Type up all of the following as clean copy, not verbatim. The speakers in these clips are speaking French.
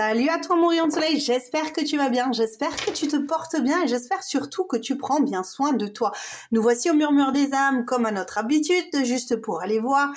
Salut à toi mon rayon de soleil, j'espère que tu vas bien, j'espère que tu te portes bien et j'espère surtout que tu prends bien soin de toi. Nous voici au murmure des âmes comme à notre habitude, juste pour aller voir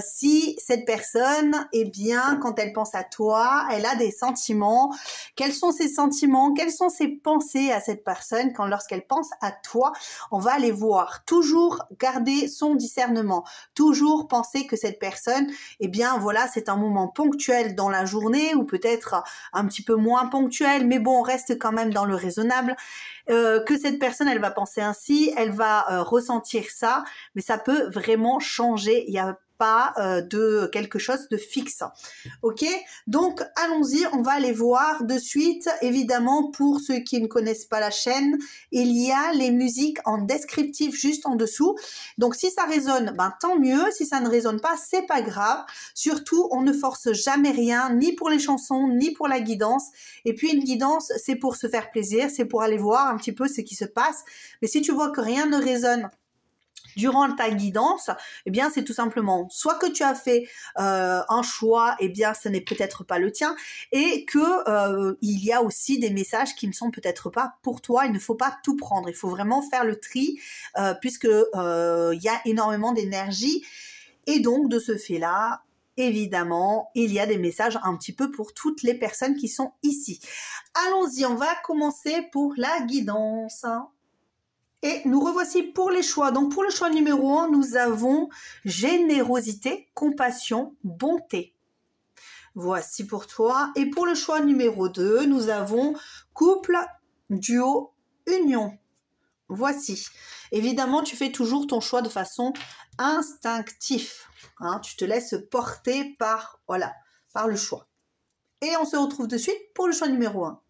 si cette personne, eh bien, quand elle pense à toi, elle a des sentiments. Quels sont ses sentiments? Quelles sont ses pensées à cette personne lorsqu'elle pense à toi? On va aller voir. Toujours garder son discernement. Toujours penser que cette personne, eh bien, voilà, c'est un moment ponctuel dans la journée ou peut-être un petit peu moins ponctuel, mais bon, on reste quand même dans le raisonnable. Que cette personne, elle va penser ainsi, elle va ressentir ça, mais ça peut vraiment changer. Il y a pas de quelque chose de fixe. Ok, donc allons-y, on va aller voir de suite. Évidemment, pour ceux qui ne connaissent pas la chaîne, il y a les musiques en descriptif juste en dessous. Donc si ça résonne, ben tant mieux. Si ça ne résonne pas, c'est pas grave. Surtout, on ne force jamais rien, ni pour les chansons, ni pour la guidance. Et puis une guidance, c'est pour se faire plaisir, c'est pour aller voir un petit peu ce qui se passe. Mais si tu vois que rien ne résonne durant ta guidance, eh bien, c'est tout simplement soit que tu as fait un choix, eh bien, ce n'est peut-être pas le tien, et que il y a aussi des messages qui ne sont peut-être pas pour toi. Il ne faut pas tout prendre. Il faut vraiment faire le tri, puisque il y a énormément d'énergie, et donc de ce fait-là, évidemment, il y a des messages un petit peu pour toutes les personnes qui sont ici. Allons-y, on va commencer pour la guidance. Et nous revoici pour les choix. Donc pour le choix numéro 1, nous avons générosité, compassion, bonté. Voici pour toi. Et pour le choix numéro 2, nous avons couple, duo, union. Voici. Évidemment, tu fais toujours ton choix de façon instinctive. Hein, tu te laisses porter par, voilà, par le choix. Et on se retrouve de suite pour le choix numéro 1.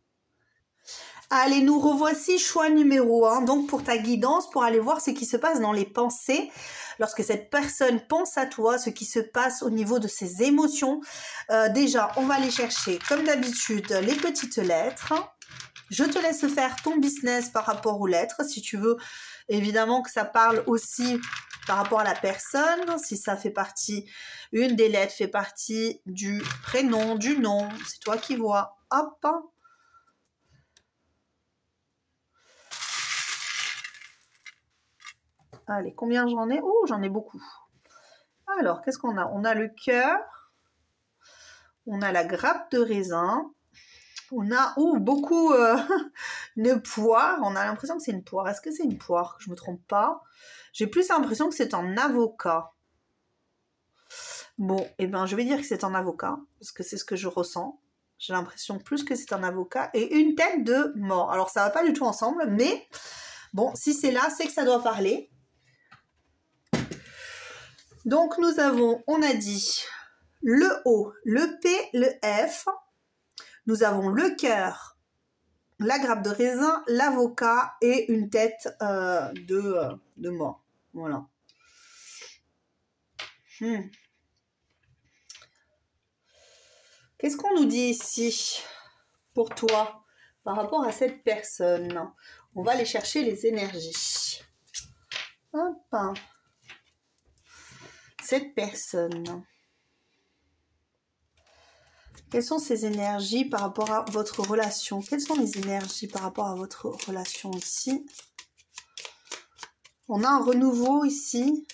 Allez, nous revoici, choix numéro 1, donc pour ta guidance, pour aller voir ce qui se passe dans les pensées, lorsque cette personne pense à toi, ce qui se passe au niveau de ses émotions. Déjà, on va aller chercher, comme d'habitude, les petites lettres. Je te laisse faire ton business par rapport aux lettres, si tu veux, évidemment que ça parle aussi par rapport à la personne, si ça fait partie, une des lettres fait partie du prénom, du nom, c'est toi qui vois. Hop. Allez, combien j'en ai? Oh, j'en ai beaucoup. Alors, qu'est-ce qu'on a? On a le cœur. On a la grappe de raisin. On a beaucoup de poire. On a l'impression que c'est une poire. Est-ce que c'est une poire? Que je ne me trompe pas. J'ai plus l'impression que c'est un avocat. Bon, eh bien, je vais dire que c'est un avocat. Parce que c'est ce que je ressens. J'ai l'impression plus que c'est un avocat. Et une tête de mort. Alors, ça ne va pas du tout ensemble. Mais, bon, si c'est là, c'est que ça doit parler. Donc, nous avons, on a dit, le O, le P, le F. Nous avons le cœur, la grappe de raisin, l'avocat et une tête de mort. Voilà. Qu'est-ce qu'on nous dit ici pour toi par rapport à cette personne? On va aller chercher les énergies. Hop. Cette personne. Quelles sont ces énergies par rapport à votre relation? Quelles sont les énergies par rapport à votre relation ici? On a un renouveau ici.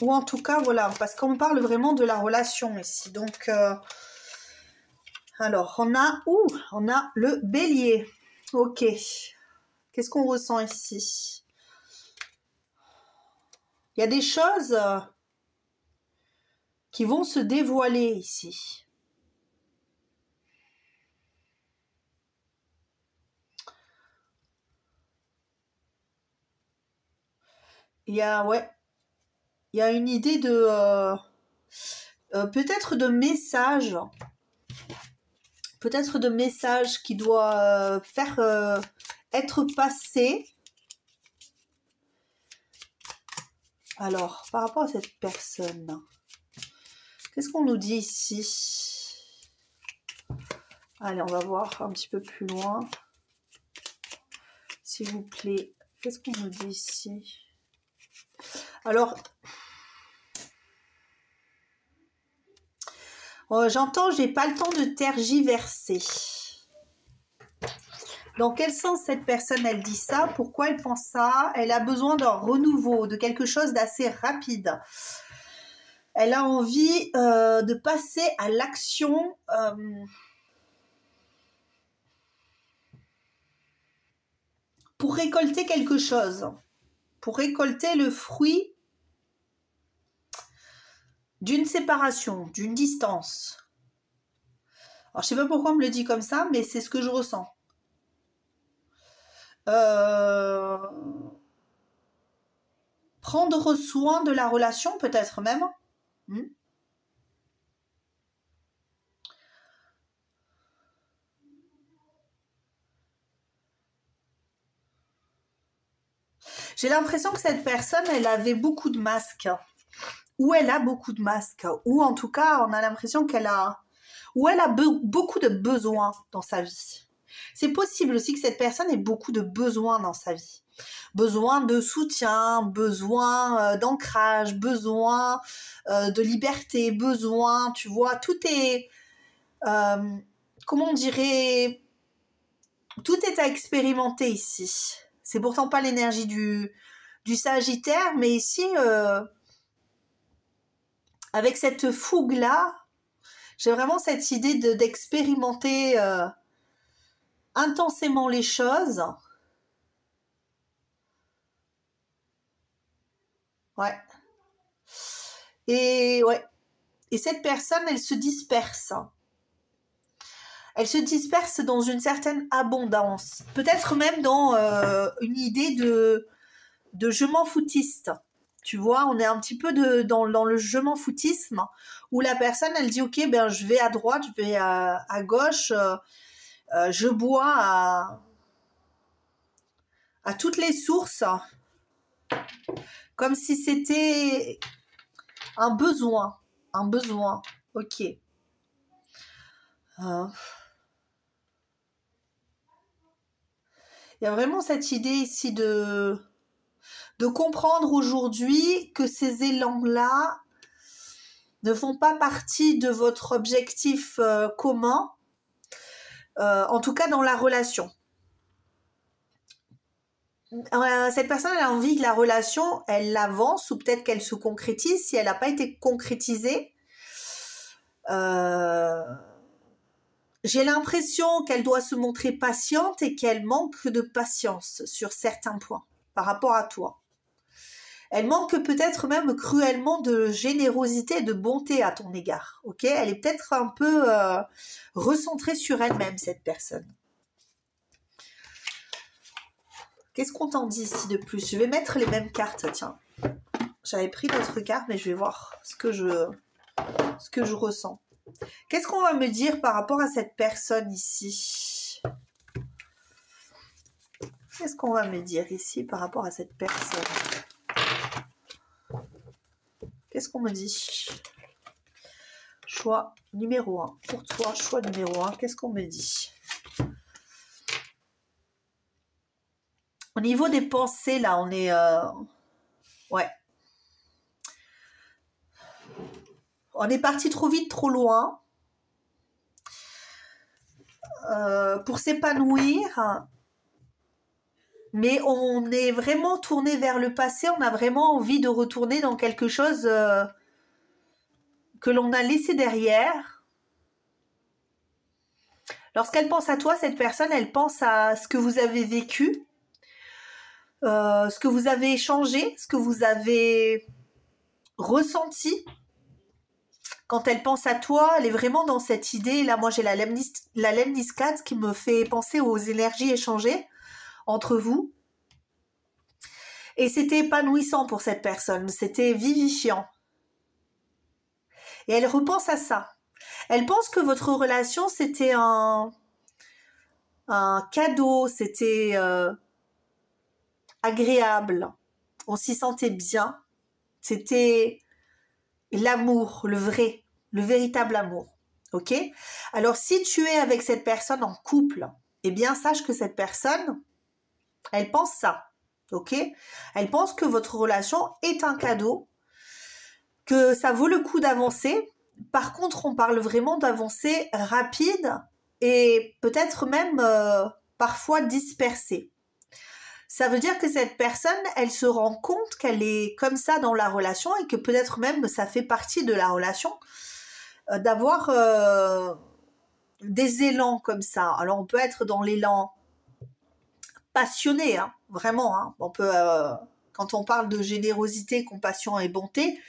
Ou en tout cas, voilà, parce qu'on parle vraiment de la relation ici. Donc, alors, on a le bélier. Ok. Qu'est-ce qu'on ressent ici? Il y a des choses qui vont se dévoiler ici. Il y a, ouais, il y a une idée de peut-être de message. Peut-être de message qui doit faire être passé. Alors, par rapport à cette personne, qu'est-ce qu'on nous dit ici? Allez, on va voir un petit peu plus loin. S'il vous plaît, qu'est-ce qu'on nous dit ici? Alors, J'entends, j'ai pas le temps de tergiverser. Dans quel sens cette personne, elle dit ça? Pourquoi elle pense ça? Elle a besoin d'un renouveau, de quelque chose d'assez rapide. Elle a envie de passer à l'action pour récolter quelque chose, pour récolter le fruit d'une séparation, d'une distance. Alors, je sais pas pourquoi on me le dit comme ça, mais c'est ce que je ressens. Prendre soin de la relation, peut-être même. J'ai l'impression que cette personne, elle avait beaucoup de masques. Ou elle a beaucoup de masques. Ou en tout cas, on a l'impression qu'elle a... Ou elle a beaucoup de besoins dans sa vie. C'est possible aussi que cette personne ait beaucoup de besoins dans sa vie. Besoin de soutien, besoin d'ancrage, besoin de liberté, besoin, tu vois, tout est... comment on dirait... Tout est à expérimenter ici. C'est pourtant pas l'énergie du Sagittaire, mais ici, avec cette fougue-là, j'ai vraiment cette idée d'expérimenter intensément les choses. Ouais. Et cette personne, elle se disperse. Elle se disperse dans une certaine abondance. Peut-être même dans une idée de je m'en foutiste. Tu vois, on est un petit peu dans le je m'en foutisme, où la personne, elle dit, ok, ben, je vais à droite, je vais à gauche, je bois à toutes les sources, comme si c'était un besoin, ok. Il y a vraiment cette idée ici de comprendre aujourd'hui que ces élans-là ne font pas partie de votre objectif commun, en tout cas dans la relation. Cette personne, elle a envie que la relation, elle avance ou peut-être qu'elle se concrétise. Si elle n'a pas été concrétisée, j'ai l'impression qu'elle doit se montrer patiente et qu'elle manque de patience sur certains points par rapport à toi. Elle manque peut-être même cruellement de générosité et de bonté à ton égard, ok? Elle est peut-être un peu recentrée sur elle-même, cette personne. Qu'est-ce qu'on t'en dit ici de plus? Je vais mettre les mêmes cartes, tiens. J'avais pris d'autres cartes, mais je vais voir ce que je ressens. Qu'est-ce qu'on va me dire par rapport à cette personne ici? Qu'est-ce qu'on va me dire ici par rapport à cette personne? Qu'est-ce qu'on me dit? Choix numéro 1. Pour toi, choix numéro 1. Qu'est-ce qu'on me dit? Au niveau des pensées, là, on est... ouais. On est parti trop vite, trop loin. Pour s'épanouir. Mais on est vraiment tourné vers le passé. On a vraiment envie de retourner dans quelque chose que l'on a laissé derrière. Lorsqu'elle pense à toi, cette personne, elle pense à ce que vous avez vécu. Ce que vous avez échangé, ce que vous avez ressenti. Quand elle pense à toi, elle est vraiment dans cette idée. Là, moi, j'ai la Lemnis 4 qui me fait penser aux énergies échangées entre vous. Et c'était épanouissant pour cette personne. C'était vivifiant. Et elle repense à ça. Elle pense que votre relation, c'était un cadeau, c'était... agréable, on s'y sentait bien, c'était l'amour, le vrai, le véritable amour, ok? Alors si tu es avec cette personne en couple, eh bien sache que cette personne, elle pense ça, ok? Elle pense que votre relation est un cadeau, que ça vaut le coup d'avancer, Par contre, on parle vraiment d'avancées rapides et peut-être même parfois dispersées. Ça veut dire que cette personne, elle se rend compte qu'elle est comme ça dans la relation et que peut-être même ça fait partie de la relation d'avoir des élans comme ça. Alors on peut être dans l'élan passionné, hein, vraiment. Hein. On peut, quand on parle de générosité, compassion et bonté,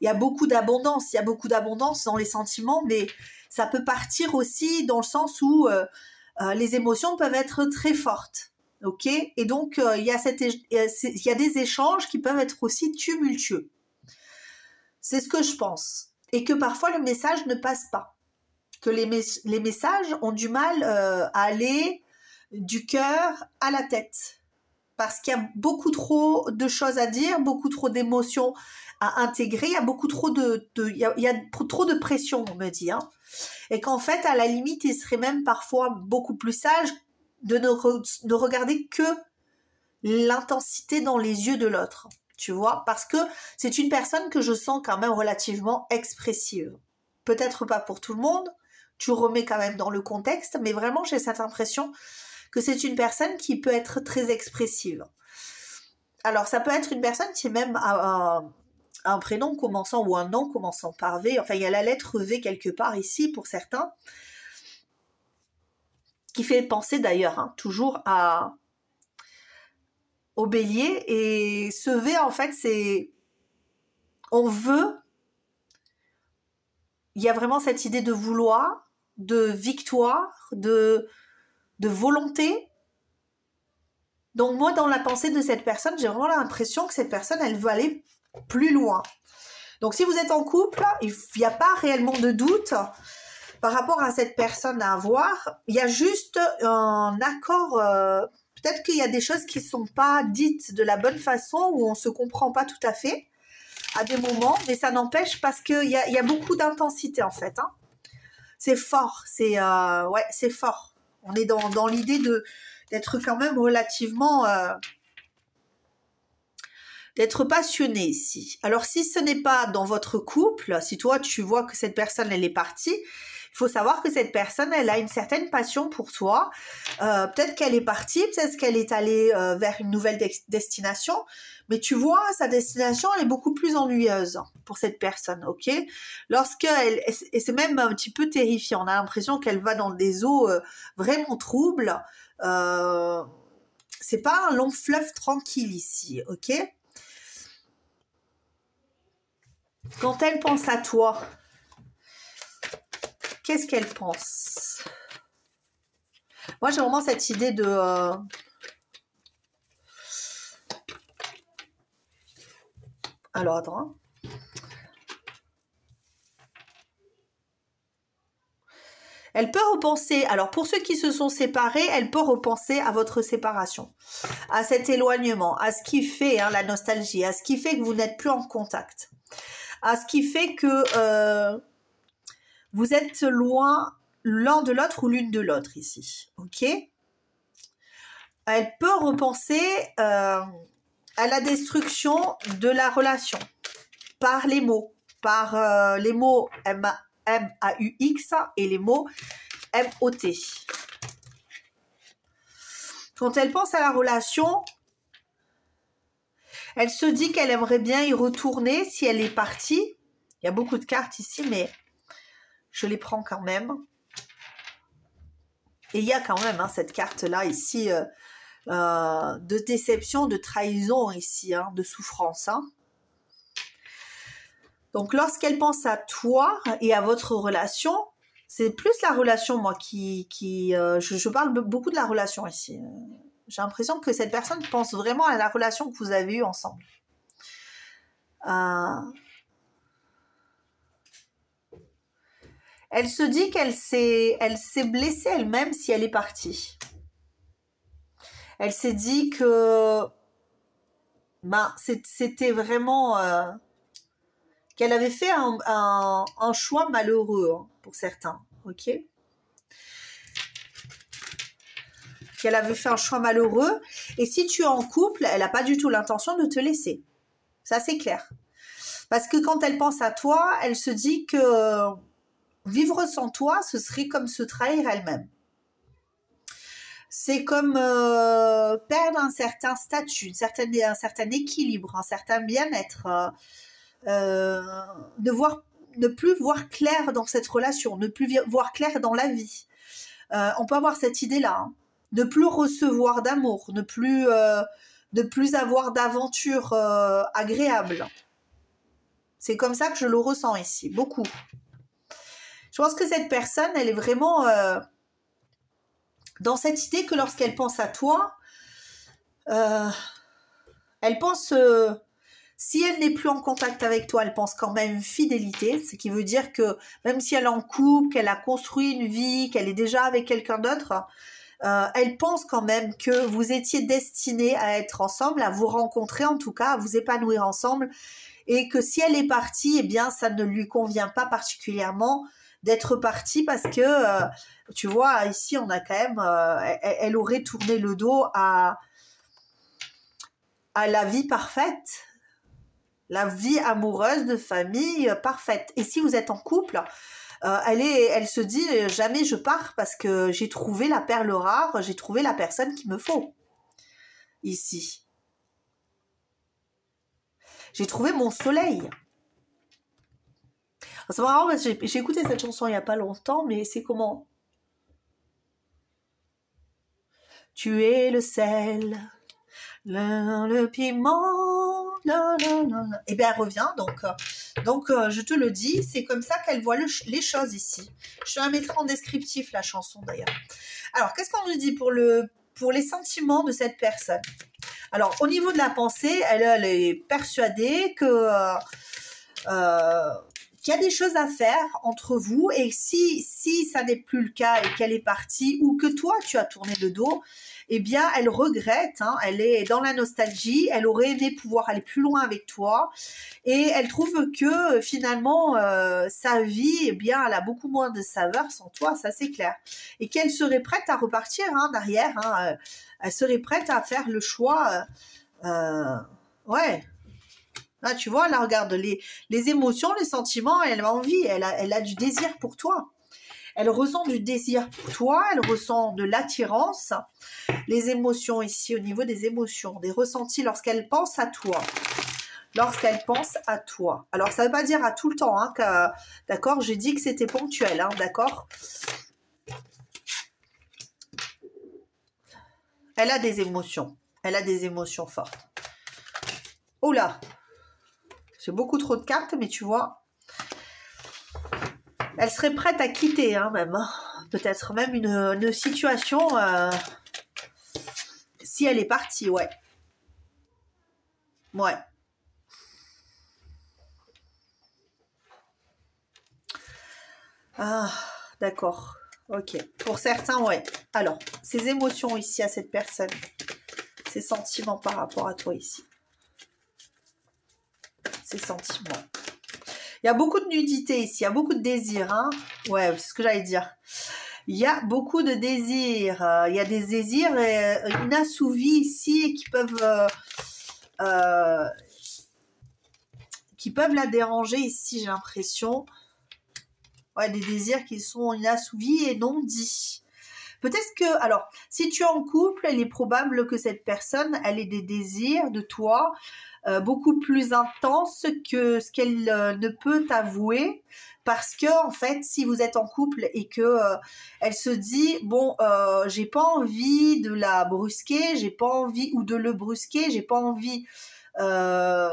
il y a beaucoup d'abondance. Il y a beaucoup d'abondance dans les sentiments, mais ça peut partir aussi dans le sens où les émotions peuvent être très fortes. Ok, et donc il y a des échanges qui peuvent être aussi tumultueux. C'est ce que je pense. Et que parfois le message ne passe pas. Que les messages ont du mal à aller du cœur à la tête. Parce qu'il y a beaucoup trop de choses à dire, beaucoup trop d'émotions à intégrer, il y a beaucoup trop il y a trop de pression, on me dit. Hein. Et qu'en fait, à la limite, il serait même parfois beaucoup plus sage de ne regarder que l'intensité dans les yeux de l'autre, tu vois, parce que c'est une personne que je sens quand même relativement expressive. Peut-être pas pour tout le monde, tu remets quand même dans le contexte, mais vraiment j'ai cette impression que c'est une personne qui peut être très expressive. Alors ça peut être une personne qui est même un prénom commençant ou un nom commençant par V, enfin il y a la lettre V quelque part ici pour certains, qui fait penser d'ailleurs hein, toujours au bélier. Et ce V, en fait, c'est... On veut... Il y a vraiment cette idée de vouloir, de victoire, de volonté. Donc moi, dans la pensée de cette personne, j'ai vraiment l'impression que cette personne, elle veut aller plus loin. Donc si vous êtes en couple, il n'y a pas réellement de doute par rapport à cette personne à avoir. Il y a juste un accord... Peut-être qu'il y a des choses qui ne sont pas dites de la bonne façon, où on ne se comprend pas tout à fait à des moments, mais ça n'empêche parce qu'il y a beaucoup d'intensité en fait. Hein. C'est fort, ouais, c'est fort. On est dans l'idée d'être quand même relativement... d'être passionné ici. Alors si ce n'est pas dans votre couple, si toi tu vois que cette personne elle est partie, il faut savoir que cette personne, elle a une certaine passion pour toi. Peut-être qu'elle est partie, peut-être qu'elle est allée vers une nouvelle destination. Mais tu vois, sa destination, elle est beaucoup plus ennuyeuse pour cette personne, ok? Et c'est même un petit peu terrifiant. On a l'impression qu'elle va dans des eaux vraiment troubles. C'est pas un long fleuve tranquille ici, ok? Quand elle pense à toi, qu'est-ce qu'elle pense? Moi, j'ai vraiment cette idée de... Alors, attends. Elle peut repenser... Alors, pour ceux qui se sont séparés, elle peut repenser à votre séparation, à cet éloignement, à ce qui fait la nostalgie, à ce qui fait que vous n'êtes plus en contact, à ce qui fait que vous êtes loin l'un de l'autre ou l'une de l'autre ici, ok? Elle peut repenser à la destruction de la relation par les mots M-A-U-X et les mots M-O-T. Quand elle pense à la relation, elle se dit qu'elle aimerait bien y retourner si elle est partie. Il y a beaucoup de cartes ici, mais je les prends quand même. Et il y a quand même cette carte-là ici de déception, de trahison ici, de souffrance. Hein. Donc, lorsqu'elle pense à toi et à votre relation, c'est plus la relation, moi, je parle beaucoup de la relation ici. J'ai l'impression que cette personne pense vraiment à la relation que vous avez eue ensemble. Elle se dit qu'elle s'est blessée elle-même si elle est partie. Elle s'est dit que c'était vraiment... qu'elle avait fait un choix malheureux pour certains, ok? Qu'elle avait fait un choix malheureux. Et si tu es en couple, elle n'a pas du tout l'intention de te laisser. Ça, c'est clair. Parce que quand elle pense à toi, elle se dit que vivre sans toi, ce serait comme se trahir elle-même. C'est comme perdre un certain statut, un certain équilibre, un certain bien-être, ne plus voir clair dans cette relation, ne plus voir clair dans la vie. On peut avoir cette idée-là, hein. Ne plus recevoir d'amour, ne plus avoir d'aventure agréable. C'est comme ça que je le ressens ici, beaucoup. Je pense que cette personne, elle est vraiment dans cette idée que lorsqu'elle pense à toi, elle pense, si elle n'est plus en contact avec toi, elle pense quand même fidélité, ce qui veut dire que même si elle est en couple, qu'elle a construit une vie, qu'elle est déjà avec quelqu'un d'autre, elle pense quand même que vous étiez destinés à être ensemble, à vous rencontrer en tout cas, à vous épanouir ensemble, et que si elle est partie, eh bien ça ne lui convient pas particulièrement d'être partie parce que, tu vois, ici on a quand même, elle aurait tourné le dos à la vie parfaite, la vie amoureuse de famille parfaite. Et si vous êtes en couple, elle se dit jamais je pars parce que j'ai trouvé la perle rare, j'ai trouvé la personne qu'il me faut ici. J'ai trouvé mon soleil. C'est marrant parce que j'ai écouté cette chanson il n'y a pas longtemps, mais c'est comment? Tu es le sel, le piment, et bien elle revient, donc je te le dis, c'est comme ça qu'elle voit les choses ici. Je la mettrai en descriptif la chanson d'ailleurs. Alors qu'est-ce qu'on nous dit pour les sentiments de cette personne? Alors au niveau de la pensée, elle est persuadée que qu'il y a des choses à faire entre vous, et si ça n'est plus le cas et qu'elle est partie ou que toi tu as tourné le dos, eh bien elle regrette, hein, elle est dans la nostalgie, elle aurait aimé pouvoir aller plus loin avec toi et elle trouve que finalement sa vie, eh bien elle a beaucoup moins de saveur sans toi, ça c'est clair, et qu'elle serait prête à repartir derrière, elle serait prête à faire le choix, ouais. Ah, tu vois, là, regarde, les émotions, les sentiments, elle a envie, elle a du désir pour toi. Elle ressent du désir pour toi, elle ressent de l'attirance. Les émotions ici, au niveau des émotions, des ressentis lorsqu'elle pense à toi. Lorsqu'elle pense à toi. Alors, ça ne veut pas dire à tout le temps, hein, d'accord, j'ai dit que c'était ponctuel, hein, d'accord. Elle a des émotions fortes. Oh là! J'ai beaucoup trop de cartes, mais tu vois, elle serait prête à quitter, hein, même. Hein. Peut-être même une situation, si elle est partie, ouais. Ouais. Ah, d'accord. Ok. Pour certains, ouais. Alors, ces émotions ici à cette personne, ces sentiments par rapport à toi ici. Ces sentiments. Il y a beaucoup de nudité ici, il y a beaucoup de désir, hein. Ouais, c'est ce que j'allais dire. Il y a beaucoup de désirs. Il y a des désirs inassouvis ici qui peuvent la déranger ici, j'ai l'impression. Ouais, des désirs qui sont inassouvis et non dits. Peut-être que, alors, si tu es en couple, il est probable que cette personne, elle ait des désirs de toi beaucoup plus intenses que ce qu'elle ne peut t'avouer, parce que en fait, si vous êtes en couple et que elle se dit bon, j'ai pas envie de la brusquer, j'ai pas envie ou de le brusquer, j'ai pas envie de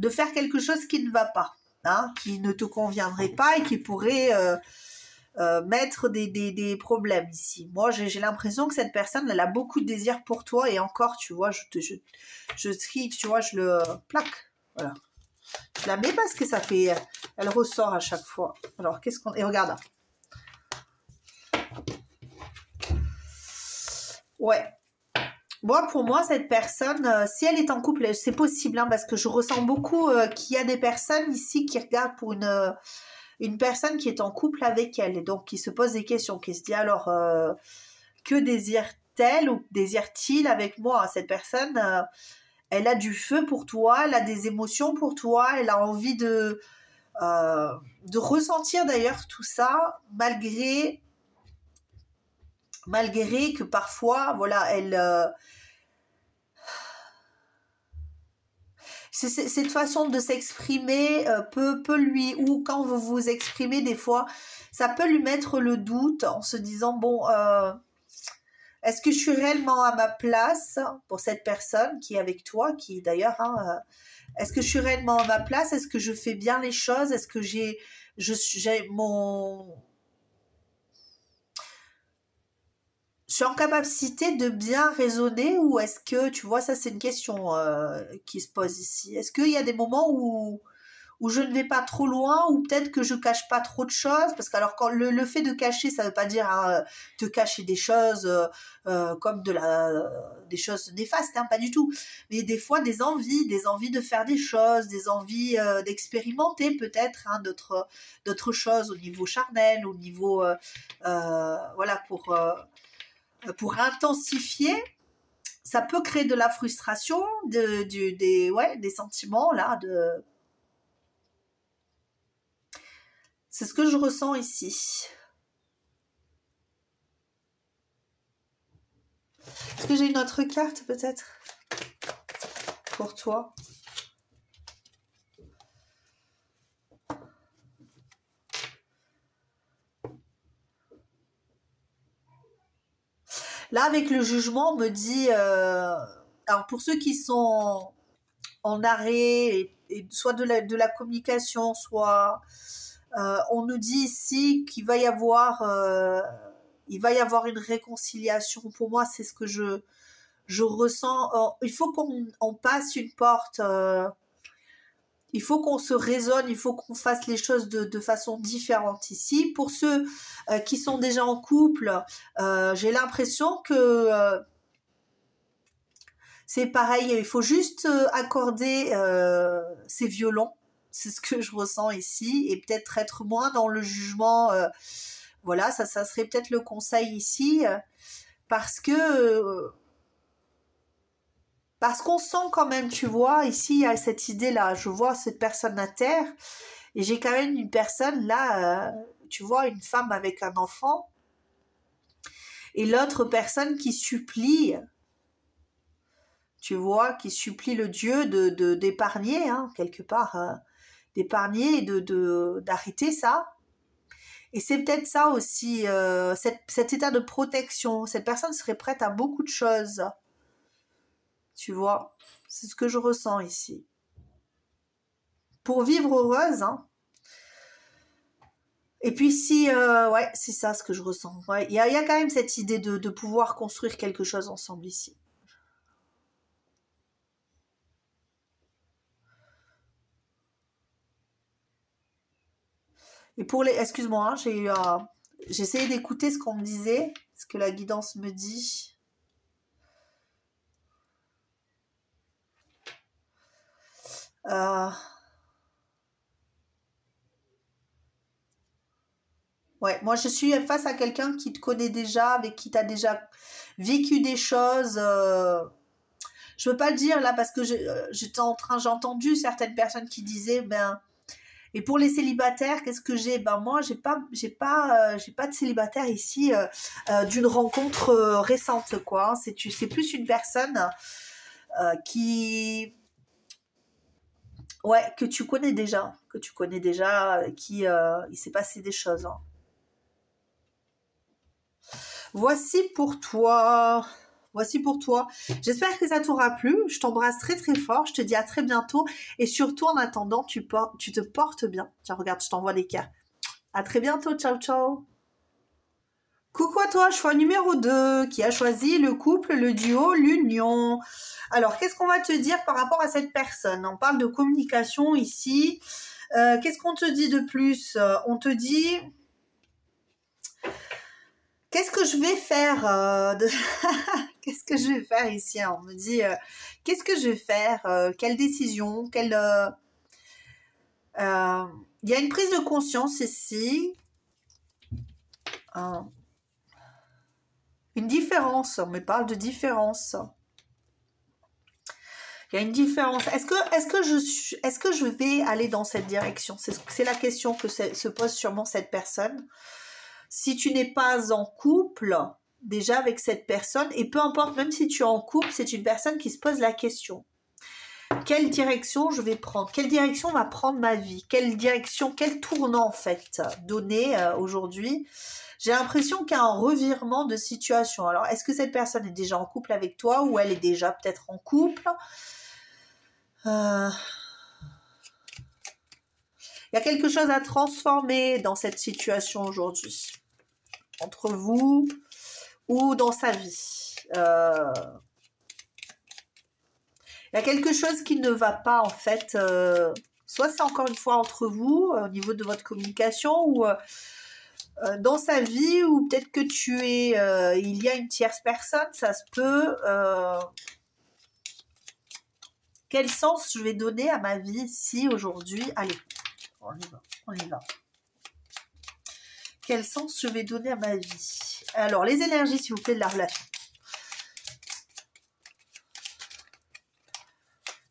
faire quelque chose qui ne va pas, hein, qui ne te conviendrait pas et qui pourrait mettre des problèmes ici. Moi, j'ai l'impression que cette personne, elle a beaucoup de désir pour toi, et encore, tu vois, je trie, tu vois, je le plaque, voilà. Je la mets parce que ça fait, elle ressort à chaque fois. Alors, qu'est-ce qu'on, et regarde. Ouais. Moi, pour moi, cette personne, si elle est en couple, c'est possible, hein, parce que je ressens beaucoup qu'il y a des personnes ici qui regardent pour une personne qui est en couple avec elle, et donc qui se pose des questions, qui se dit alors que désire-t-elle ou désire-t-il avec moi? Cette personne, elle a du feu pour toi, elle a des émotions pour toi, elle a envie de ressentir d'ailleurs tout ça, malgré que parfois, voilà, cette façon de s'exprimer peut lui, ou quand vous vous exprimez des fois, ça peut lui mettre le doute en se disant, bon, est-ce que je suis réellement à ma place pour cette personne qui est avec toi, qui d'ailleurs, hein, est-ce que je suis réellement à ma place? Est-ce que je fais bien les choses? Est-ce que j'ai mon... Je suis en capacité de bien raisonner ou est-ce que, tu vois, ça c'est une question qui se pose ici. Est-ce qu'il y a des moments où je ne vais pas trop loin, ou peut-être que je cache pas trop de choses, parce que alors quand le fait de cacher, ça veut pas dire hein, te cacher des choses comme des choses néfastes, hein, pas du tout, mais des fois des envies de faire des choses, des envies d'expérimenter peut-être hein, d'autres choses au niveau charnel, au niveau voilà pour intensifier. Ça peut créer de la frustration, des sentiments là de... C'est ce que je ressens ici. Est-ce que j'ai une autre carte peut-être pour toi? Là, avec le jugement, on me dit... alors, pour ceux qui sont en arrêt, et soit de la communication, soit... on nous dit ici qu'il va y avoir... il va y avoir une réconciliation. Pour moi, c'est ce que je ressens. Il faut qu'on passe une porte... il faut qu'on se raisonne, il faut qu'on fasse les choses de façon différente ici. Pour ceux qui sont déjà en couple, j'ai l'impression que c'est pareil, il faut juste accorder ces violons. C'est ce que je ressens ici, et peut-être être moins dans le jugement. Voilà, ça serait peut-être le conseil ici, parce que... parce qu'on sent quand même, tu vois, ici, il y a cette idée-là. Je vois cette personne à terre et j'ai quand même une personne là, tu vois, une femme avec un enfant et l'autre personne qui supplie, tu vois, qui supplie le Dieu d'épargner, hein, quelque part, d'épargner et d'arrêter ça. Et c'est peut-être ça aussi, cet état de protection. Cette personne serait prête à beaucoup de choses. Tu vois, c'est ce que je ressens ici. Pour vivre heureuse, hein. Et puis si, ouais, c'est ça ce que je ressens. Ouais, il y a quand même cette idée de pouvoir construire quelque chose ensemble ici. Et pour les, excuse-moi, hein, j'ai essayé d'écouter ce qu'on me disait, ce que la guidance me dit. Ouais, moi je suis face à quelqu'un qui te connaît déjà, avec qui tu as déjà vécu des choses. Je veux pas le dire là parce que j'ai entendu certaines personnes qui disaient ben, et pour les célibataires, qu'est-ce que j'ai? Ben moi j'ai pas de célibataire ici d'une rencontre récente quoi, hein. C'est plus une personne qui ouais que tu connais déjà, qui il s'est passé des choses, hein. Voici pour toi. Voici pour toi. J'espère que ça t'aura plu. Je t'embrasse très très fort. Je te dis à très bientôt. Et surtout en attendant, tu te portes bien. Tiens, regarde, je t'envoie des cartes. À très bientôt. Ciao, ciao. Coucou à toi, choix numéro 2, qui a choisi le couple, le duo, l'union. Alors, qu'est-ce qu'on va te dire par rapport à cette personne? On parle de communication ici. Qu'est-ce qu'on te dit de plus? On te dit... Qu'est-ce que je vais faire Qu'est-ce que je vais faire ici? On me dit, qu'est-ce que je vais faire? Quelle décision? Il y a une prise de conscience ici. Une différence. On me parle de différence. Il y a une différence. Est-ce que je vais aller dans cette direction? C'est la question que se pose sûrement cette personne. Si tu n'es pas en couple déjà avec cette personne, et peu importe, même si tu es en couple, c'est une personne qui se pose la question. Quelle direction je vais prendre? Quelle direction va prendre ma vie? Quelle direction, quel tournant en fait donner aujourd'hui? J'ai l'impression qu'il y a un revirement de situation. Alors, est-ce que cette personne est déjà en couple avec toi ou elle est déjà peut-être en couple? Il y a quelque chose à transformer dans cette situation aujourd'hui, entre vous ou dans sa vie. Il y a quelque chose qui ne va pas en fait. Soit c'est encore une fois entre vous, au niveau de votre communication, ou dans sa vie, ou peut-être que il y a une tierce personne, ça se peut. Quel sens je vais donner à ma vie si aujourd'hui... Allez, on y va. Quel sens je vais donner à ma vie? Alors, les énergies, s'il vous plaît, de la relation.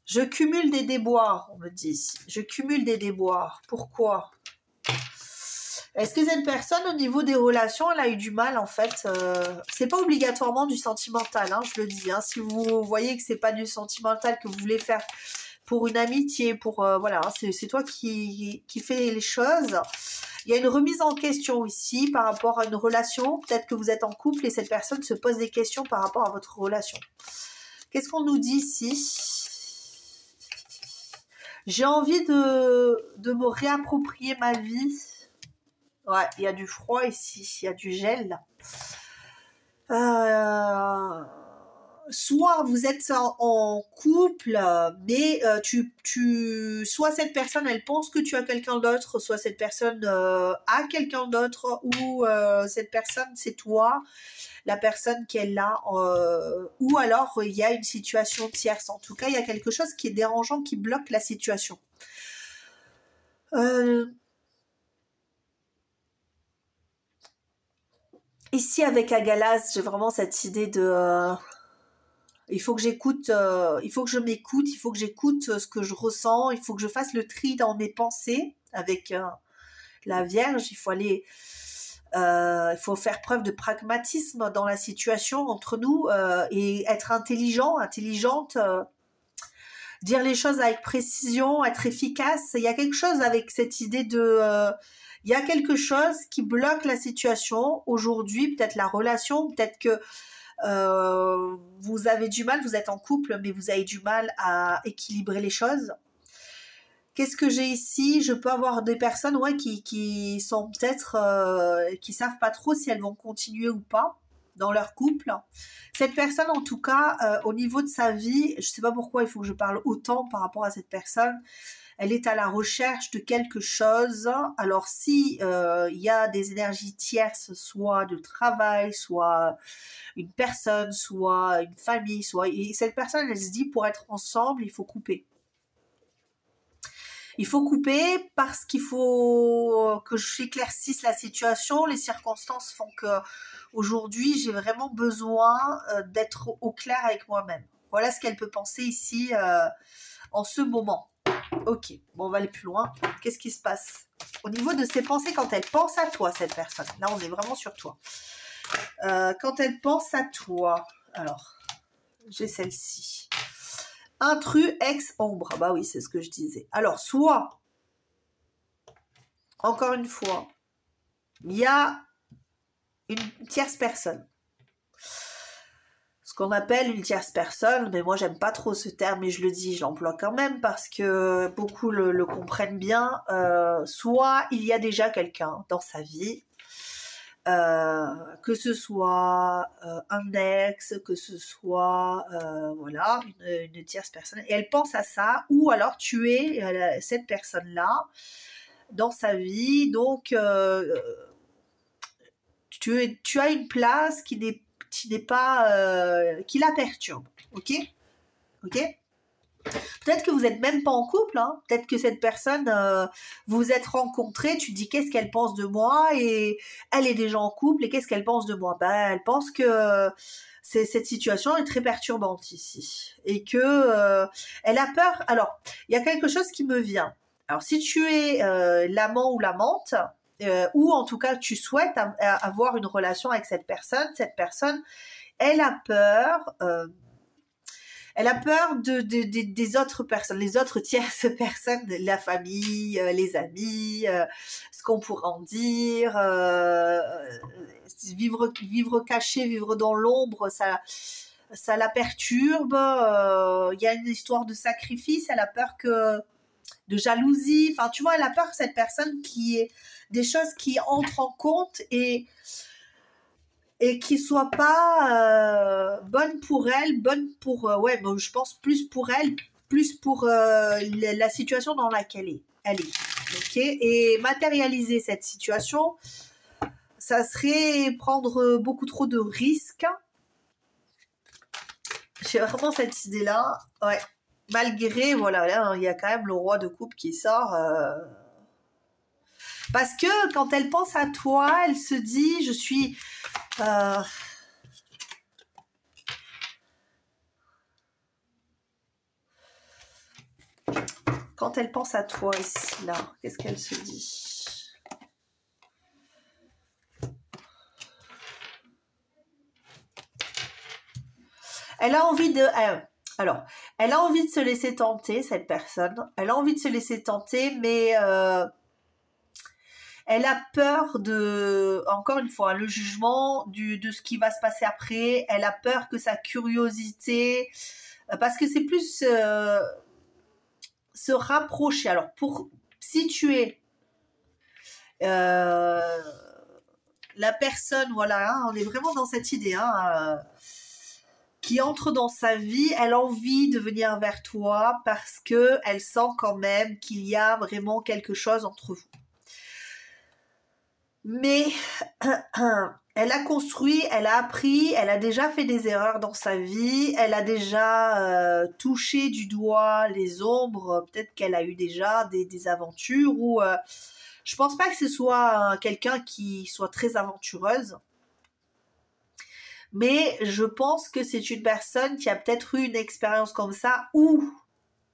Je cumule des déboires, on me dit ici. Je cumule des déboires. Pourquoi? Est-ce que cette personne, au niveau des relations, elle a eu du mal, en fait c'est pas obligatoirement du sentimental, hein, je le dis. Hein, si vous voyez que c'est pas du sentimental que vous voulez faire pour une amitié, pour voilà, c'est toi qui fais les choses. Il y a une remise en question ici par rapport à une relation. Peut-être que vous êtes en couple et cette personne se pose des questions par rapport à votre relation. Qu'est-ce qu'on nous dit ici? J'ai envie de me réapproprier ma vie. Ouais, il y a du froid ici, il y a du gel. Soit vous êtes en couple, mais soit cette personne, elle pense que tu as quelqu'un d'autre, soit cette personne a quelqu'un d'autre, ou cette personne, c'est toi, la personne qui est là, ou alors il y a une situation tierce. En tout cas, il y a quelque chose qui est dérangeant, qui bloque la situation. Ici, avec Agalas, j'ai vraiment cette idée de... il faut que j'écoute, il faut que je m'écoute, il faut que j'écoute ce que je ressens, il faut que je fasse le tri dans mes pensées avec la Vierge. Il faut faire preuve de pragmatisme dans la situation entre nous et être intelligente, dire les choses avec précision, être efficace. Il y a quelque chose avec cette idée de... il y a quelque chose qui bloque la situation aujourd'hui, peut-être la relation, peut-être que vous avez du mal, vous êtes en couple, mais vous avez du mal à équilibrer les choses. Qu'est-ce que j'ai ici? Je peux avoir des personnes qui sont peut-être... qui savent pas trop si elles vont continuer ou pas dans leur couple. Cette personne, en tout cas, au niveau de sa vie, je sais pas pourquoi il faut que je parle autant par rapport à cette personne. Elle est à la recherche de quelque chose. Alors, si il y a des énergies tierces, soit de travail, soit une personne, soit une famille, et cette personne, elle se dit, pour être ensemble, il faut couper. Il faut couper parce qu'il faut que j'éclaircisse la situation. Les circonstances font que aujourd'hui, j'ai vraiment besoin d'être au clair avec moi-même. Voilà ce qu'elle peut penser ici en ce moment. Ok, bon, on va aller plus loin. Qu'est-ce qui se passe au niveau de ses pensées quand elle pense à toi, cette personne? Là, on est vraiment sur toi. Quand elle pense à toi, alors, j'ai celle-ci. Intrus, ex-ombre. Bah oui, c'est ce que je disais. Alors, soit, encore une fois, il y a une tierce personne. Ce qu'on appelle une tierce personne, mais moi, j'aime pas trop ce terme, et je le dis, je l'emploie quand même, parce que beaucoup le comprennent bien. Soit, il y a déjà quelqu'un dans sa vie, que ce soit un ex, que ce soit voilà, une tierce personne, et elle pense à ça, ou alors tu es cette personne-là dans sa vie, donc tu as une place qui n'est pas qui la perturbe, ok. Peut-être que vous n'êtes même pas en couple, hein. Peut-être que cette personne, vous vous êtes rencontrés, tu te dis qu'est-ce qu'elle pense de moi et elle est déjà en couple et qu'est-ce qu'elle pense de moi? Ben, elle pense que cette situation est très perturbante ici et que elle a peur. Alors, il y a quelque chose qui me vient. Alors, si tu es l'amant ou l'amante, ou en tout cas tu souhaites avoir une relation avec cette personne, elle a peur. Elle a peur des autres personnes, les autres tierces personnes, la famille, les amis, ce qu'on pourra en dire, vivre caché, vivre dans l'ombre, ça la perturbe. Il y a une histoire de sacrifice, elle a peur de jalousie. Enfin, tu vois, elle a peur que cette personne qui est des choses qui entrent en compte et qui soit pas bonne pour elle, bonne pour ouais, bon, je pense plus pour elle, plus pour la situation dans laquelle elle est. Ok, et matérialiser cette situation, ça serait prendre beaucoup trop de risques. J'ai vraiment cette idée-là, ouais. Malgré, voilà, là, il y a quand même le roi de coupe qui sort. Parce que quand elle pense à toi, elle se dit, je suis... Quand elle pense à toi ici, là, qu'est-ce qu'elle se dit? Elle a envie de... alors, elle a envie de se laisser tenter, cette personne. Elle a envie de se laisser tenter, mais elle a peur de, encore une fois, le jugement de ce qui va se passer après. Elle a peur que sa curiosité... parce que c'est plus se rapprocher. Alors, pour situer la personne, voilà, hein, on est vraiment dans cette idée, hein, qui entre dans sa vie, elle a envie de venir vers toi parce que elle sent quand même qu'il y a vraiment quelque chose entre vous. Mais elle a construit, elle a appris, elle a déjà fait des erreurs dans sa vie, elle a déjà touché du doigt les ombres, peut-être qu'elle a eu déjà des aventures ou je pense pas que ce soit quelqu'un qui soit très aventureuse. Mais je pense que c'est une personne qui a peut-être eu une expérience comme ça ou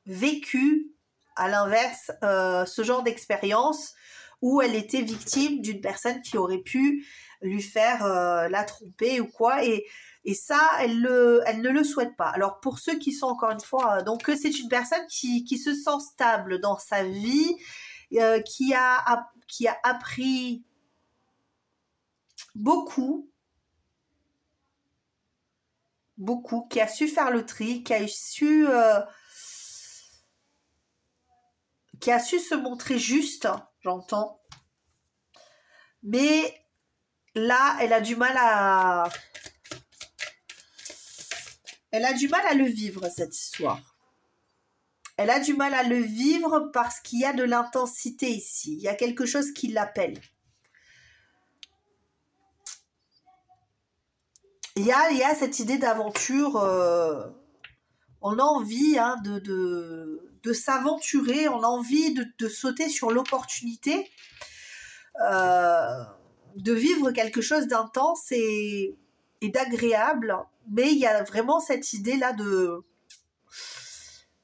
vécu, à l'inverse, ce genre d'expérience où elle était victime d'une personne qui aurait pu lui faire la tromper ou quoi. Et ça, elle ne le souhaite pas. Alors, pour ceux qui sont, encore une fois, donc c'est une personne qui se sent stable dans sa vie, qui a appris beaucoup, qui a su faire le tri, qui a su se montrer juste, j'entends. Mais là, elle a du mal à le vivre, cette histoire. Elle a du mal à le vivre parce qu'il y a de l'intensité ici. Il y a quelque chose qui l'appelle. Il y a cette idée d'aventure. On a envie hein, de s'aventurer. On a envie de sauter sur l'opportunité. De vivre quelque chose d'intense et d'agréable. Mais il y a vraiment cette idée-là de...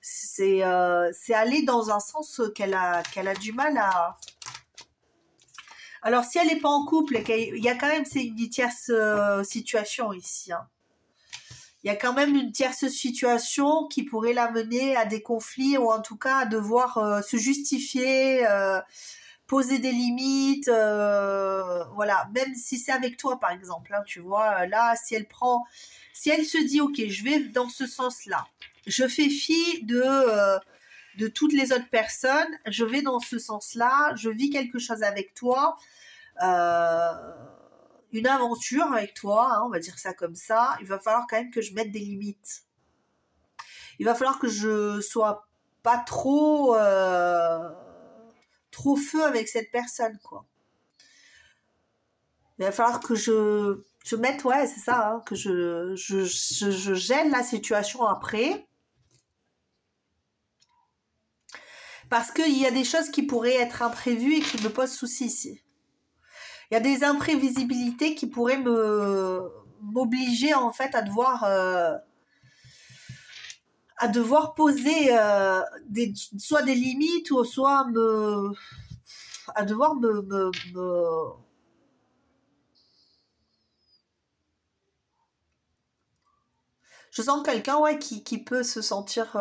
C'est aller dans un sens qu'elle a du mal à... Alors, si elle n'est pas en couple, il y a quand même une tierce situation ici. Hein. Il y a quand même une tierce situation qui pourrait l'amener à des conflits ou en tout cas à devoir se justifier, poser des limites. Voilà, même si c'est avec toi, par exemple. Hein, tu vois, là, si elle se dit, OK, je vais dans ce sens-là. Je fais fi de toutes les autres personnes, je vais dans ce sens-là, je vis quelque chose avec toi, une aventure avec toi, hein, on va dire ça comme ça, il va falloir quand même que je mette des limites. Il va falloir que je sois pas trop feu avec cette personne, quoi. Il va falloir que je mette, ouais, c'est ça, hein, que je gèle la situation après. Parce qu'il y a des choses qui pourraient être imprévues et qui me posent souci ici. Il y a des imprévisibilités qui pourraient m'obliger en fait à devoir poser soit des limites ou soit à devoir Je sens quelqu'un ouais, qui peut se sentir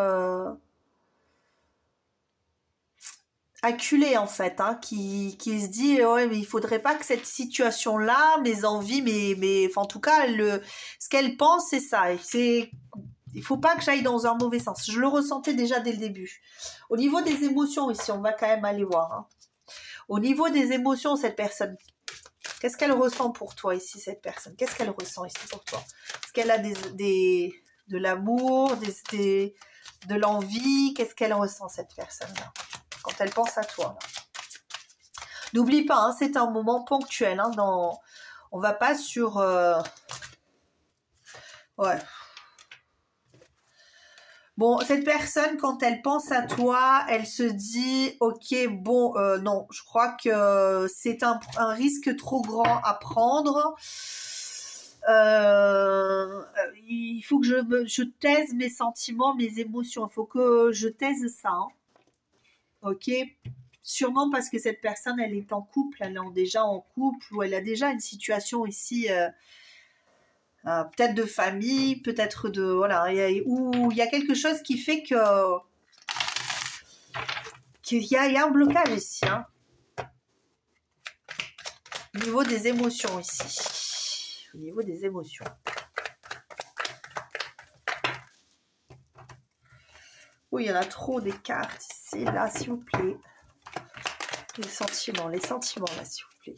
acculé en fait, hein, qui se dit ouais mais il faudrait pas que cette situation-là, mes envies, enfin, en tout cas ce qu'elle pense c'est ça. Il faut pas que j'aille dans un mauvais sens. Je le ressentais déjà dès le début. Au niveau des émotions ici, on va quand même aller voir. Hein. Au niveau des émotions, cette personne, qu'est-ce qu'elle ressent pour toi ici, cette personne? Qu'est-ce qu'elle ressent ici pour toi? Est-ce qu'elle a de l'amour, de l'envie? Qu'est-ce qu'elle ressent, cette personne-là, quand elle pense à toi? N'oublie pas, hein, c'est un moment ponctuel. Hein, on va pas sur... Ouais. Bon, cette personne, quand elle pense à toi, elle se dit, ok, bon, non, je crois que c'est un risque trop grand à prendre. Il faut que je taise mes sentiments, mes émotions. Il faut que je taise ça. Hein. Ok. Sûrement parce que cette personne, elle est en couple, elle est déjà en couple ou elle a déjà une situation ici... peut-être de famille, peut-être de... Voilà, où il y a quelque chose qui fait qu'il y a un blocage ici. Hein, au niveau des émotions ici. Au niveau des émotions. Oui, il y en a trop des cartes ici. Là, s'il vous plaît. Les sentiments, là, s'il vous plaît.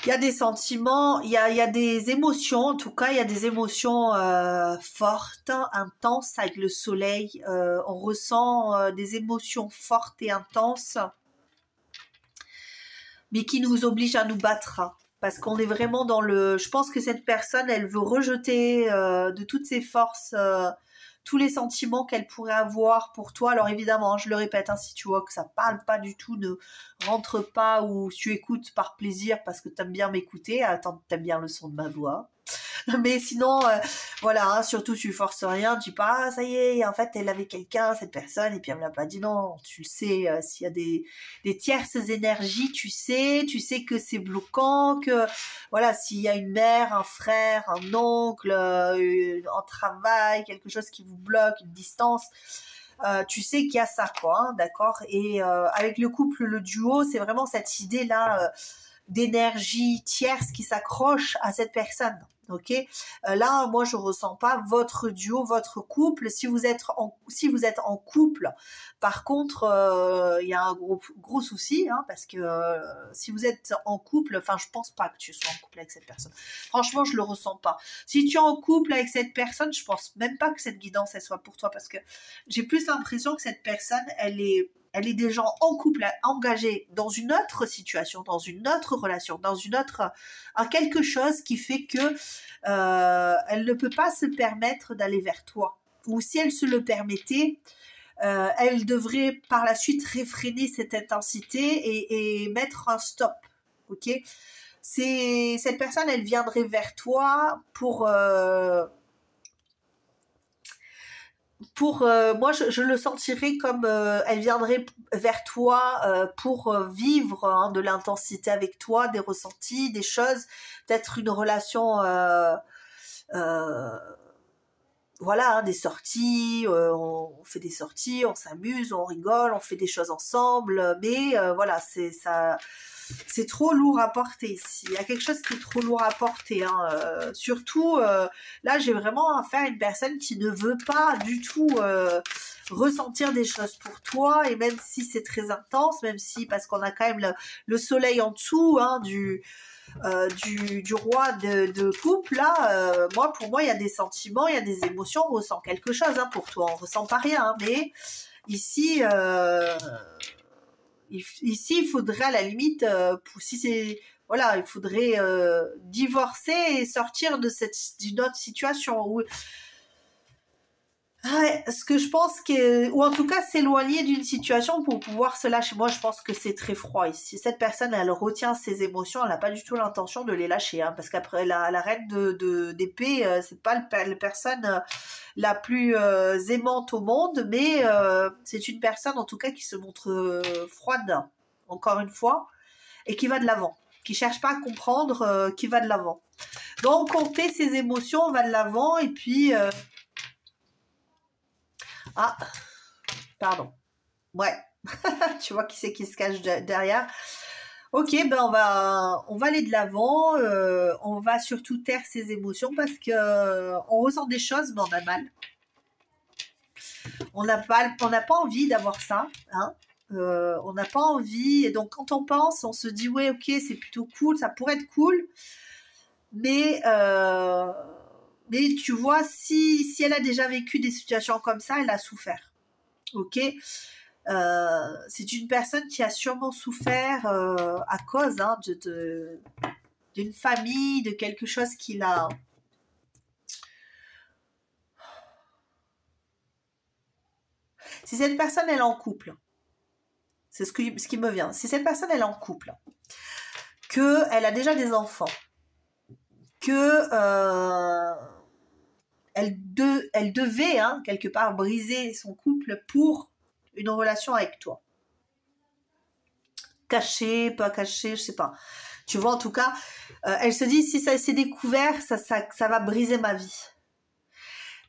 Il y a des sentiments, il y a des émotions, en tout cas, il y a des émotions fortes, intenses avec le soleil. On ressent des émotions fortes et intenses, mais qui nous obligent à nous battre. Hein, parce qu'on est vraiment dans le... Je pense que cette personne, elle veut rejeter de toutes ses forces tous les sentiments qu'elle pourrait avoir pour toi. Alors évidemment, hein, je le répète, hein, si tu vois que ça parle pas du tout, ne rentre pas ou tu écoutes par plaisir parce que tu aimes bien m'écouter, attends, t'aimes bien le son de ma voix. Mais sinon, voilà, hein, surtout tu forces rien, tu dis pas, ah, ça y est, en fait, elle avait quelqu'un, cette personne, et puis elle me l'a pas dit, non, tu le sais, s'il y a des tierces énergies, tu sais que c'est bloquant, que, voilà, s'il y a une mère, un frère, un oncle, un travail, quelque chose qui vous bloque, une distance, tu sais qu'il y a ça, quoi, hein, d'accord? Et avec le couple, le duo, c'est vraiment cette idée-là d'énergie tierce qui s'accroche à cette personne. Ok, là, moi, je ressens pas votre duo, votre couple. Si vous êtes en couple, par contre, il y a un gros souci, hein, parce que si vous êtes en couple, enfin, je pense pas que tu sois en couple avec cette personne. Franchement, je le ressens pas. Si tu es en couple avec cette personne, je pense même pas que cette guidance elle soit pour toi, parce que j'ai plus l'impression que cette personne, elle est déjà en couple, engagée dans une autre situation, dans une autre relation, dans une autre, quelque chose qui fait que elle ne peut pas se permettre d'aller vers toi. Ou si elle se le permettait, elle devrait par la suite réfréner cette intensité et mettre un stop. Ok ? Cette personne, elle viendrait vers toi pour moi, je le sentirais comme elle viendrait vers toi pour vivre hein, de l'intensité avec toi, des ressentis, des choses, peut-être une relation, voilà, hein, des sorties, on fait des sorties, on s'amuse, on rigole, on fait des choses ensemble, mais voilà, c'est trop lourd à porter ici. Il y a quelque chose qui est trop lourd à porter. Hein. Surtout, là, j'ai vraiment affaire à une personne qui ne veut pas du tout ressentir des choses pour toi. Et même si c'est très intense, même si, parce qu'on a quand même le soleil en dessous hein, du roi de couple, là, pour moi, il y a des sentiments, il y a des émotions. On ressent quelque chose hein, pour toi. On ressent pas rien. Hein, mais ici... Ici, il faudrait à la limite, si c'est voilà, il faudrait divorcer et sortir de d'une autre situation. Ouais, ce que je pense que, ou en tout cas s'éloigner d'une situation pour pouvoir se lâcher. Moi, je pense que c'est très froid ici. Cette personne, elle retient ses émotions, elle n'a pas du tout l'intention de les lâcher, hein, parce qu'après la reine d'épée, c'est pas la personne la plus aimante au monde, mais c'est une personne en tout cas qui se montre froide, encore une fois, et qui va de l'avant, qui cherche pas à comprendre, qui va de l'avant. Donc, compter ses émotions, on va de l'avant, et puis ah, pardon. Ouais, tu vois qui c'est qui se cache derrière. Ok, ben on va aller de l'avant. On va surtout taire ses émotions parce que on ressent des choses, mais on a mal. On n'a pas envie d'avoir ça, hein. On n'a pas envie. Et donc quand on pense, on se dit ouais, ok, c'est plutôt cool, ça pourrait être cool, mais tu vois, si elle a déjà vécu des situations comme ça, elle a souffert. Ok. C'est une personne qui a sûrement souffert à cause hein, d'une famille, de quelque chose qu'il a. Si cette personne elle est en couple, c'est ce qui me vient. Si cette personne elle est en couple, que elle a déjà des enfants, que elle devait hein, quelque part briser son couple pour une relation avec toi. Caché, pas caché, je sais pas. Tu vois, en tout cas, elle se dit, si ça s'est découvert, ça va briser ma vie.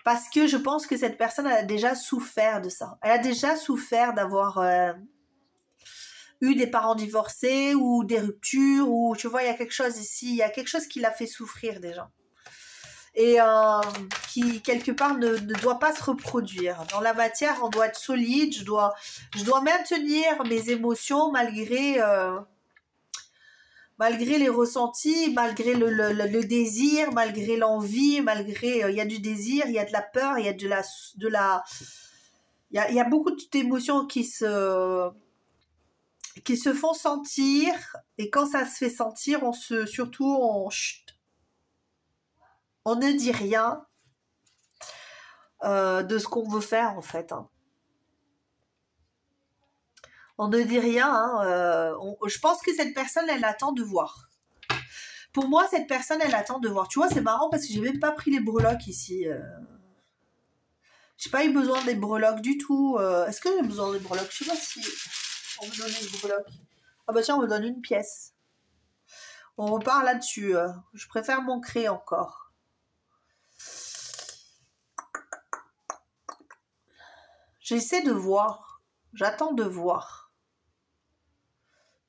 Parce que je pense que cette personne, elle a déjà souffert de ça. Elle a déjà souffert d'avoir eu des parents divorcés ou des ruptures, ou tu vois, il y a quelque chose ici, il y a quelque chose qui l'a fait souffrir déjà. Et qui, quelque part, ne doit pas se reproduire. Dans la matière, on doit être solide, je dois maintenir mes émotions malgré les ressentis, malgré le désir, malgré l'envie, malgré il y a du désir, il y a de la peur, il y a il y a beaucoup d'émotions qui se font sentir, et quand ça se fait sentir, on ne dit rien de ce qu'on veut faire en fait. Hein. On ne dit rien. Hein, je pense que cette personne, elle attend de voir. Pour moi, cette personne, elle attend de voir. Tu vois, c'est marrant parce que j'ai même pas pris les breloques ici. J'ai pas eu besoin des breloques du tout. Est-ce que j'ai besoin des breloques? Je sais pas si on me donne une breloque. Ah bah tiens, on me donne une pièce. On repart là-dessus. Je préfère m'ancrer encore. J'essaie de voir. J'attends de voir.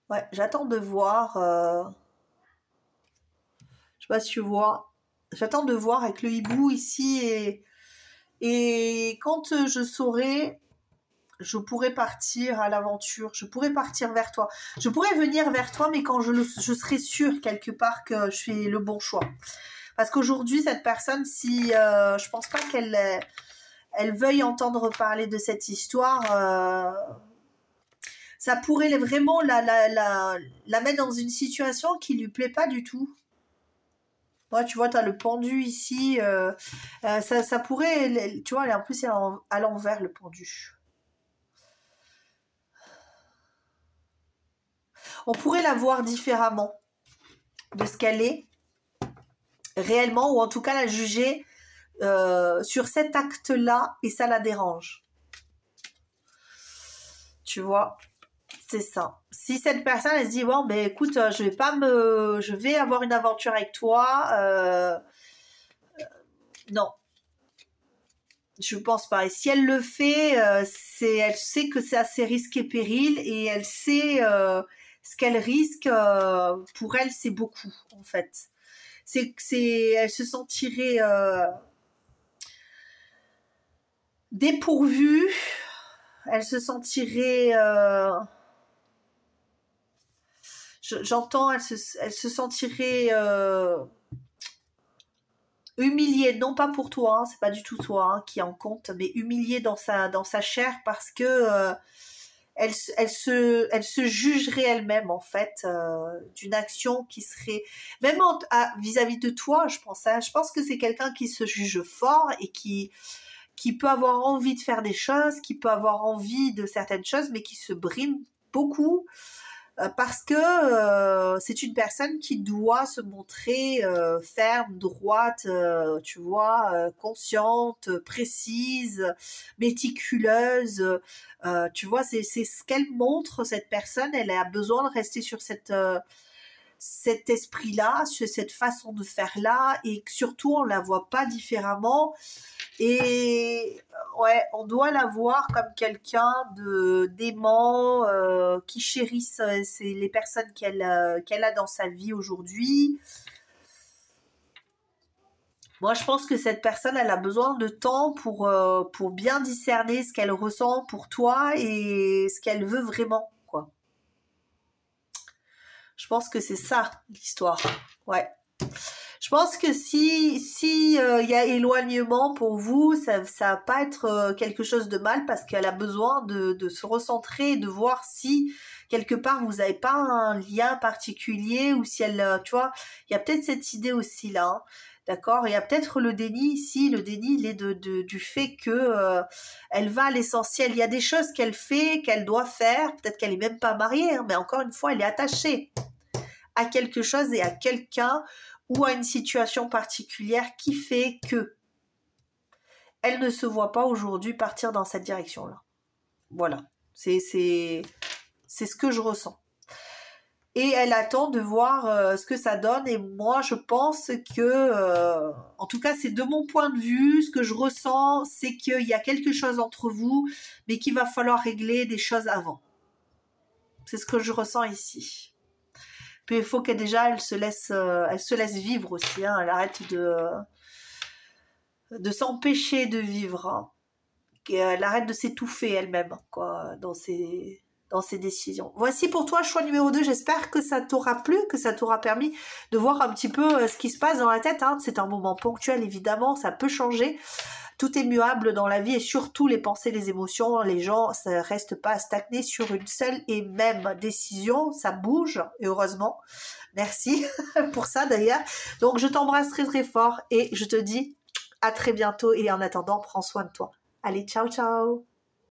Ouais, j'attends de voir. Je sais pas si tu vois. J'attends de voir avec le hibou ici et quand je saurai, je pourrai partir à l'aventure. Je pourrai partir vers toi. Je pourrais venir vers toi, mais quand je serai sûre quelque part que je fais le bon choix. Parce qu'aujourd'hui, cette personne, si je pense pas elle veuille entendre parler de cette histoire, ça pourrait vraiment la mettre dans une situation qui lui plaît pas du tout. Ouais, tu vois, tu as le pendu ici. Ça pourrait, tu vois, en plus, c'est à l'envers le pendu. On pourrait la voir différemment de ce qu'elle est réellement, ou en tout cas la juger sur cet acte-là, et ça la dérange. Tu vois, c'est ça. Si cette personne, elle se dit, bon, ben écoute, je vais avoir une aventure avec toi, non. Je pense pas. Et si elle le fait, elle sait que c'est assez risque et péril, et elle sait ce qu'elle risque. Pour elle, c'est beaucoup, en fait. Elle se sentirait dépourvue. Elle se sentirait, j'entends, elle se sentirait humiliée, non pas pour toi, hein, c'est pas du tout toi hein, qui est en compte, mais humiliée dans sa chair parce que elle se jugerait elle-même en fait d'une action qui serait même vis-à-vis de toi, je pense. Hein, je pense que c'est quelqu'un qui se juge fort et qui peut avoir envie de faire des choses, qui peut avoir envie de certaines choses, mais qui se brime beaucoup parce que c'est une personne qui doit se montrer ferme, droite, tu vois, consciente, précise, méticuleuse. Tu vois, c'est ce qu'elle montre, cette personne. Elle a besoin de rester sur cet esprit-là, sur cette façon de faire-là, et surtout, on la voit pas différemment. Et ouais, on doit la voir comme quelqu'un de d'aimant, qui chérit les personnes qu'elle a dans sa vie aujourd'hui. Moi, je pense que cette personne, elle a besoin de temps pour bien discerner ce qu'elle ressent pour toi et ce qu'elle veut vraiment, quoi. Je pense que c'est ça, l'histoire. Ouais. Je pense que si y a éloignement pour vous, ça va pas être quelque chose de mal parce qu'elle a besoin de se recentrer et de voir si quelque part vous n'avez pas un lien particulier ou si elle, tu vois, il y a peut-être cette idée aussi là. Hein. D'accord, il y a peut-être le déni ici. Le déni, il est du fait que elle va à l'essentiel. Il y a des choses qu'elle fait, qu'elle doit faire. Peut-être qu'elle est même pas mariée, hein, mais encore une fois, elle est attachée à quelque chose et à quelqu'un ou à une situation particulière qui fait que elle ne se voit pas aujourd'hui partir dans cette direction-là. Voilà, c'est ce que je ressens. Et elle attend de voir ce que ça donne. Et moi, je pense que, en tout cas, c'est de mon point de vue, ce que je ressens, c'est qu'il y a quelque chose entre vous, mais qu'il va falloir régler des choses avant. C'est ce que je ressens ici. Puis il faut qu'elle déjà, elle se laisse vivre aussi. Hein, elle arrête de s'empêcher de vivre. Hein. Elle arrête de s'étouffer elle-même, quoi, dans ses décisions. Voici pour toi, choix numéro 2. J'espère que ça t'aura plu, que ça t'aura permis de voir un petit peu ce qui se passe dans la tête. Hein. C'est un moment ponctuel, évidemment, ça peut changer. Tout est muable dans la vie et surtout les pensées, les émotions. Les gens, ça reste pas stagné sur une seule et même décision. Ça bouge, et heureusement. Merci pour ça d'ailleurs. Donc je t'embrasse très très fort et je te dis à très bientôt et en attendant, prends soin de toi. Allez, ciao ciao.